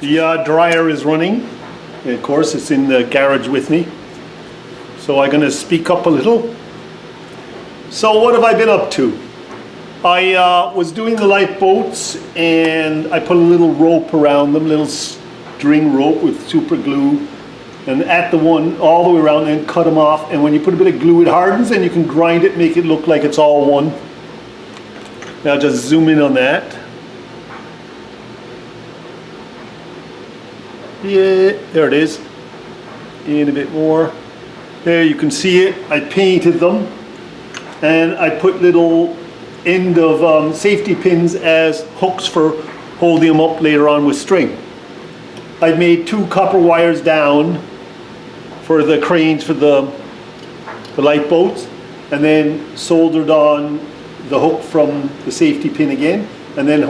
The dryer is running. And of course, it's in the garage with me. So I'm going to speak up a little. So what have I been up to? I was doing the lifeboats and I put a little rope around them, little string rope with super glue, and at the one all the way around, and cut them off. And when you put a bit of glue, it hardens and you can grind it, make it look like it's all one. Now just zoom in on that. Yeah, there it is. In a bit more. There you can see it. I painted them and I put little end of safety pins as hooks for holding them up later on with string. I've made 2 copper wires down for the cranes for the lifeboats, and then soldered on the hook from the safety pin again, and then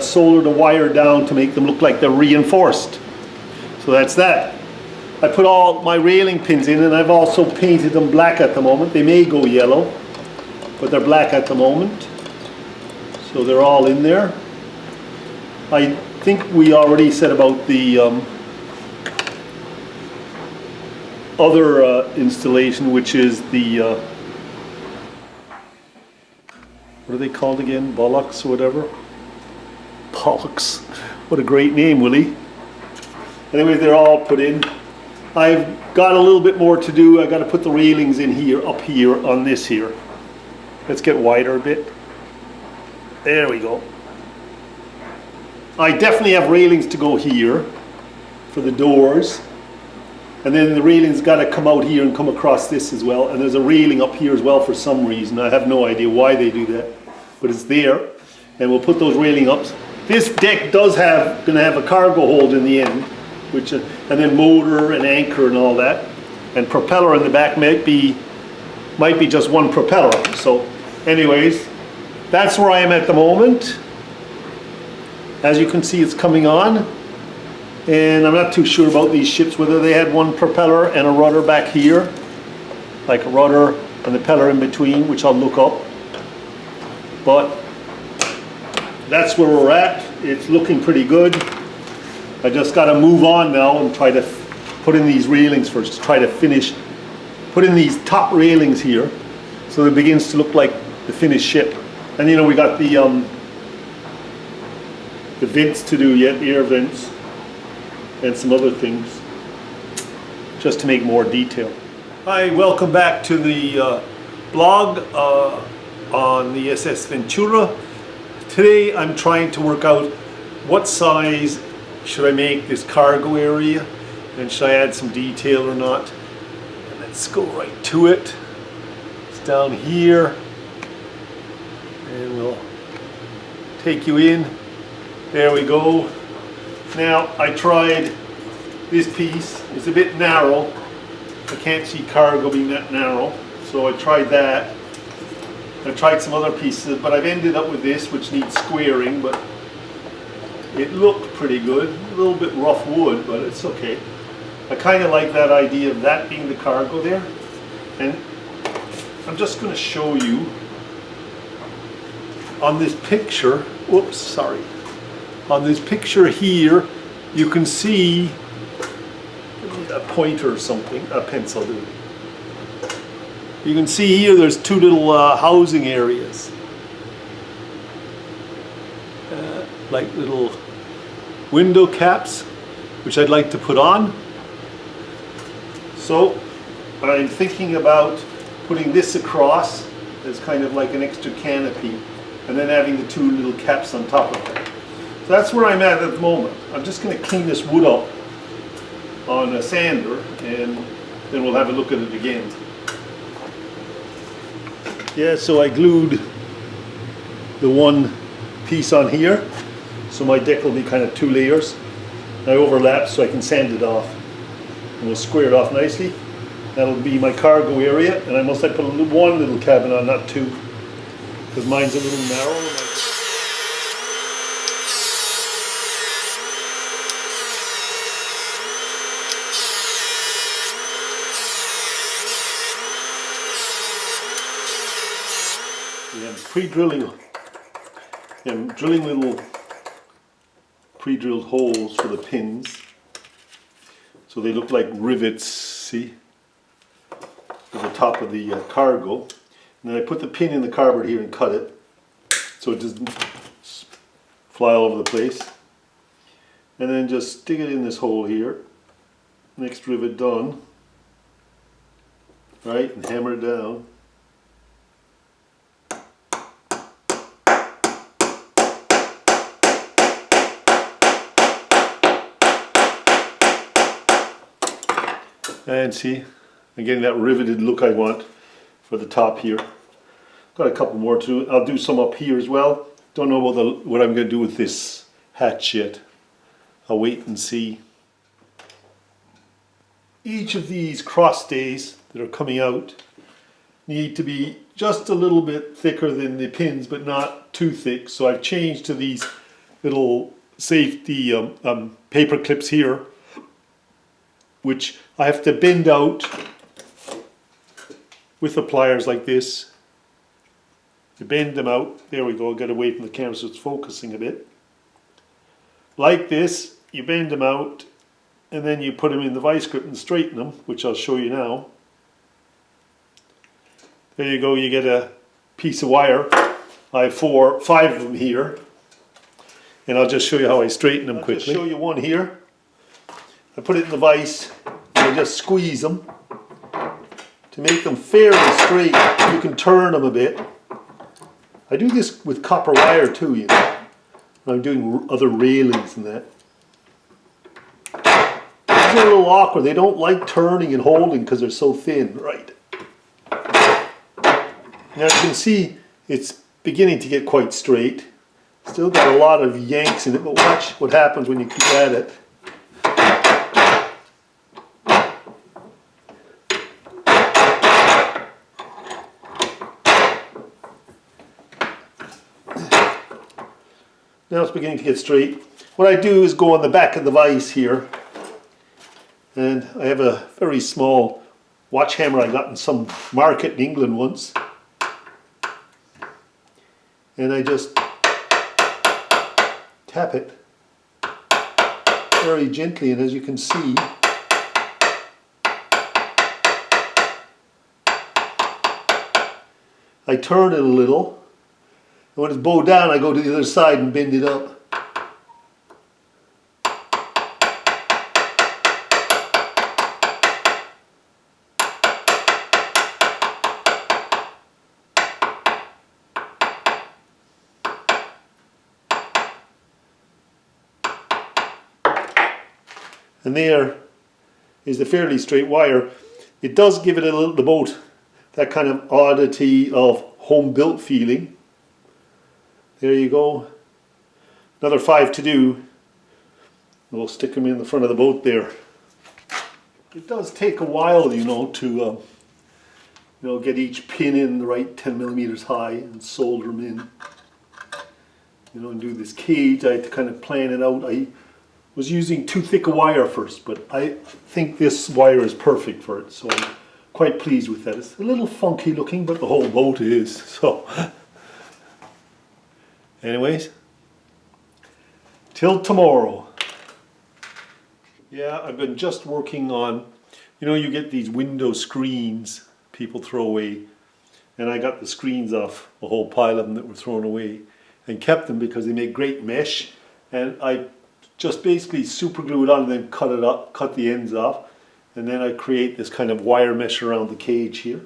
soldered a wire down to make them look like they're reinforced. So that's that. I put all my railing pins in, and I've also painted them black at the moment. They may go yellow, but they're black at the moment. So they're all in there. I think we already said about the other installation, which is the what are they called again? Bollocks or whatever? Bollocks. What a great name, Willie. Anyway, they're all put in. I've got a little bit more to do. I got to put the railings in here, up here on this here. Let's get wider a bit. There we go. I definitely have railings to go here for the doors. And then the railing's got to come out here and come across this as well. And there's a railing up here as well for some reason. I have no idea why they do that, but it's there. And we'll put those railing up. This deck does gonna have a cargo hold in the end, which and then motor and anchor and all that. And propeller in the back might be just one propeller. So anyways, that's where I am at the moment. As you can see, it's coming on. And I'm not too sure about these ships, whether they had one propeller and a rudder back here, like a rudder and the propeller in between, which I'll look up. But that's where we're at. It's looking pretty good. I just got to move on now and try to put in these railings first, try to put in these top railings here, so it begins to look like the finished ship. And you know, we got the vents to do yet, the air vents, and some other things, just to make more detail. Hi, welcome back to the blog on the SS Ventura. Today I'm trying to work out what size should I make this cargo area, and should I add some detail or not. And let's go right to it. It's down here, and we'll take you in. There we go. Now I tried this piece. It's a bit narrow. I can't see cargo being that narrow, so I tried that. I tried some other pieces, but I've ended up with this, which needs squaring, but it looked pretty good. A little bit rough wood, but it's okay. I kind of like that idea of that being the cargo there. And I'm just going to show you on this picture, whoops, sorry. On this picture here, you can see a pointer or something, a pencil dude. You can see here there's 2 little housing areas. Like little window caps, which I'd like to put on. So I'm thinking about putting this across as kind of like an extra canopy, and then having the 2 little caps on top of it. So that's where I'm at the moment. I'm just going to clean this wood up on a sander, and then we'll have a look at it again. Yeah, so I glued the one piece on here, so my deck will be kind of 2 layers. I overlap so I can sand it off, and we'll square it off nicely. That'll be my cargo area, and I must have put one little cabin on, not 2, because mine's a little narrow. I'm pre-drilling. I'm drilling little pre-drilled holes for the pins. So they look like rivets, see? At the top of the cargo. And then I put the pin in the cardboard here and cut it so it doesn't fly all over the place. And then just stick it in this hole here. Next rivet done. Right, and hammer it down. And see, I'm getting that riveted look I want for the top here. Got a couple more to do. I'll do some up here as well. Don't know what I'm going to do with this hatch yet. I'll wait and see. Each of these cross stays that are coming out need to be just a little bit thicker than the pins, but not too thick. So I've changed to these little safety paper clips here, which I have to bend out with the pliers like this. You bend them out. There we go. Get away from the camera so it's focusing a bit. Like this, you bend them out, and then you put them in the vice grip and straighten them, which I'll show you now. There you go. You get a piece of wire. I have 5 of them here, and I'll just show you how I straighten them quickly. I'll just show you one here. I put it in the vise. I just squeeze them to make them fairly straight. You can turn them a bit. I do this with copper wire too, you know. I'm doing other railings and that. These are a little awkward. They don't like turning and holding because they're so thin. Right. Now you can see it's beginning to get quite straight. Still got a lot of yanks in it, but watch what happens when you keep at it. Now it's beginning to get straight. What I do is go on the back of the vise here, and I have a very small watch hammer I got in some market in England once, and I just tap it very gently, and as you can see, I turn it a little. And when it's bowed down, I go to the other side and bend it up. And there is the fairly straight wire. It does give it a little, the boat, that kind of oddity of home-built feeling. There you go. Another 5 to do. We'll stick them in the front of the boat there. It does take a while, you know, to get each pin in the right 10 millimeters high and solder them in. You know, and do this cage. I had to kind of plan it out. I was using too thick a wire first, but I think this wire is perfect for it, so I'm quite pleased with that. It's a little funky looking, but the whole boat is, so. Anyways, till tomorrow. Yeah, I've been just working on, you know, you get these window screens people throw away, and I got the screens off a whole pile of them that were thrown away and kept them because they make great mesh, and I just basically super glue it on and then cut it up, cut the ends off, and then I create this kind of wire mesh around the cage here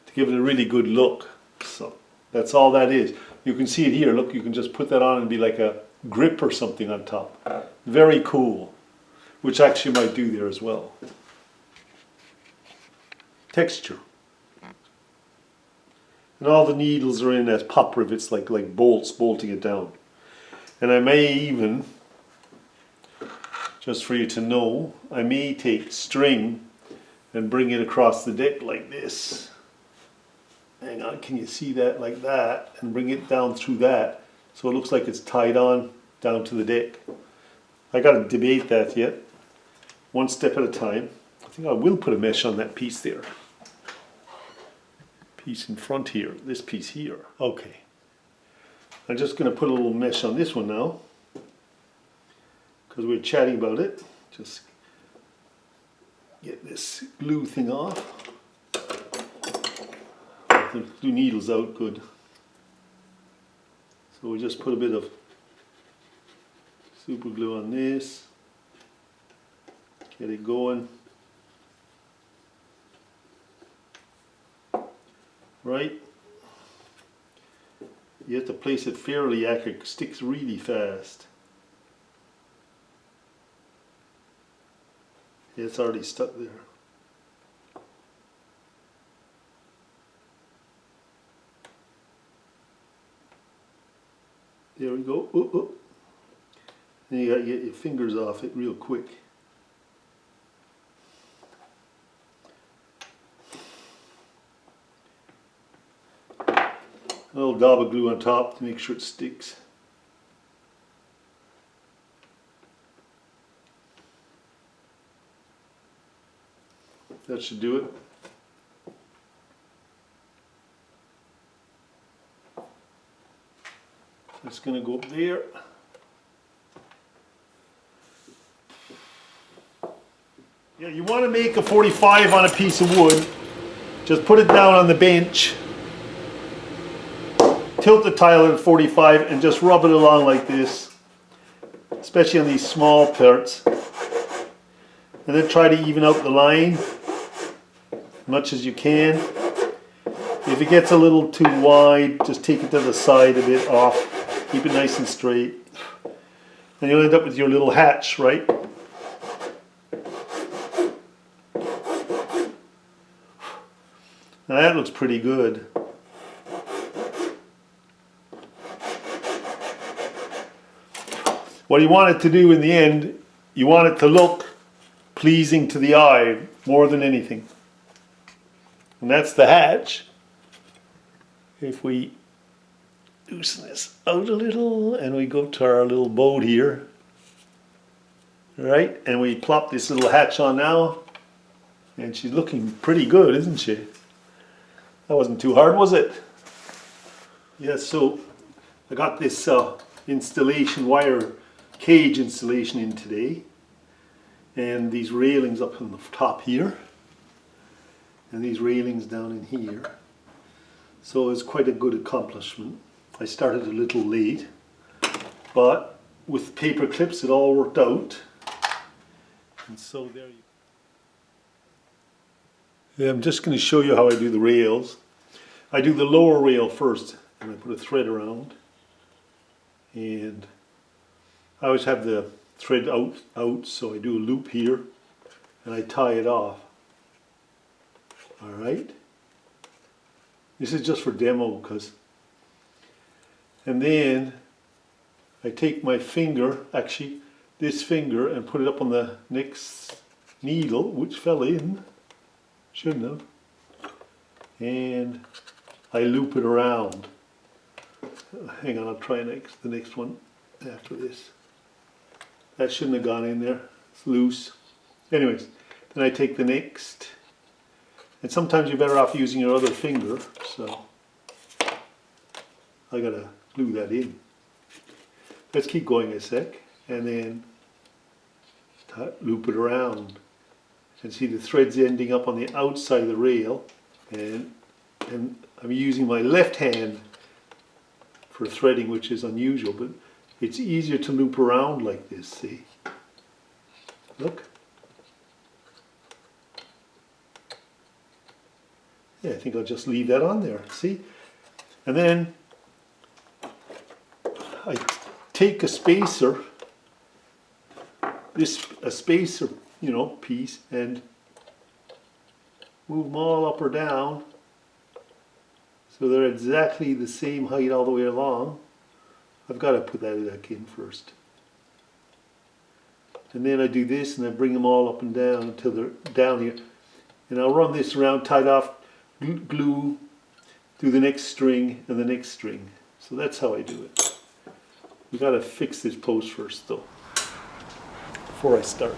to give it a really good look. So that's all that is. You can see it here. Look, you can just put that on and be like a grip or something on top. Very cool, which actually might do there as well. Texture. And all the needles are in as pop rivets, like bolts bolting it down. And I may even, just for you to know, I may take string and bring it across the deck like this. Hang on, can you see that like that? And bring it down through that so it looks like it's tied on down to the deck. I got to debate that yet. One step at a time. I think I will put a mesh on that piece there. Piece in front here, this piece here. Okay. I'm just going to put a little mesh on this one now. because we're chatting about it. Just get this glue thing off. The glue needle's out good. So we just put a bit of super glue on this. Get it going. Right. You have to place it fairly accurate. It sticks really fast. Yeah, it's already stuck there. There we go. Oh, oh. Then you got to get your fingers off it real quick. A little dab of glue on top to make sure it sticks. That should do it. It's going to go up there. Yeah, you want to make a 45 on a piece of wood. Just put it down on the bench. Tilt the tile at 45 and just rub it along like this. Especially on these small parts. And then try to even out the line as much as you can. If it gets a little too wide, just take it to the side a bit off. Keep it nice and straight. And you'll end up with your little hatch, right? Now that looks pretty good. What you want it to do in the end, you want it to look pleasing to the eye more than anything. And that's the hatch. If we loosen this out a little and we go to our little boat here, right, and we plop this little hatch on now, and she's looking pretty good, isn't she? That wasn't too hard, was it? Yeah, so I got this installation wire cage installation in today, and these railings up on the top here, and these railings down in here. So it's quite a good accomplishment. I started a little late, but with paper clips it all worked out. And so there you go. Yeah, I'm just going to show you how I do the rails. I do the lower rail first, and I put a thread around. And I always have the thread out, so I do a loop here, and I tie it off. Alright? This is just for demo, and then I take my finger, actually this finger, and put it up on the next needle, which fell in, shouldn't have, and I loop it around. Hang on, I'll try the next one after this. That shouldn't have gone in there, it's loose. Anyways, then I take the next, and sometimes you're better off using your other finger, so I gotta glue that in. Let's keep going a sec, and then loop it around. And see the threads ending up on the outside of the rail, and I'm using my left hand for threading, which is unusual, but it's easier to loop around like this, see? Look. Yeah, I think I'll just leave that on there, see? And then I take a spacer, a spacer, you know, piece, and move them all up or down so they're exactly the same height all the way along. I've got to put that back in first. And then I do this and I bring them all up and down until they're down here. And I'll run this around, tied off, glue through the next string and the next string. So that's how I do it. We've got to fix this post first though, before I start.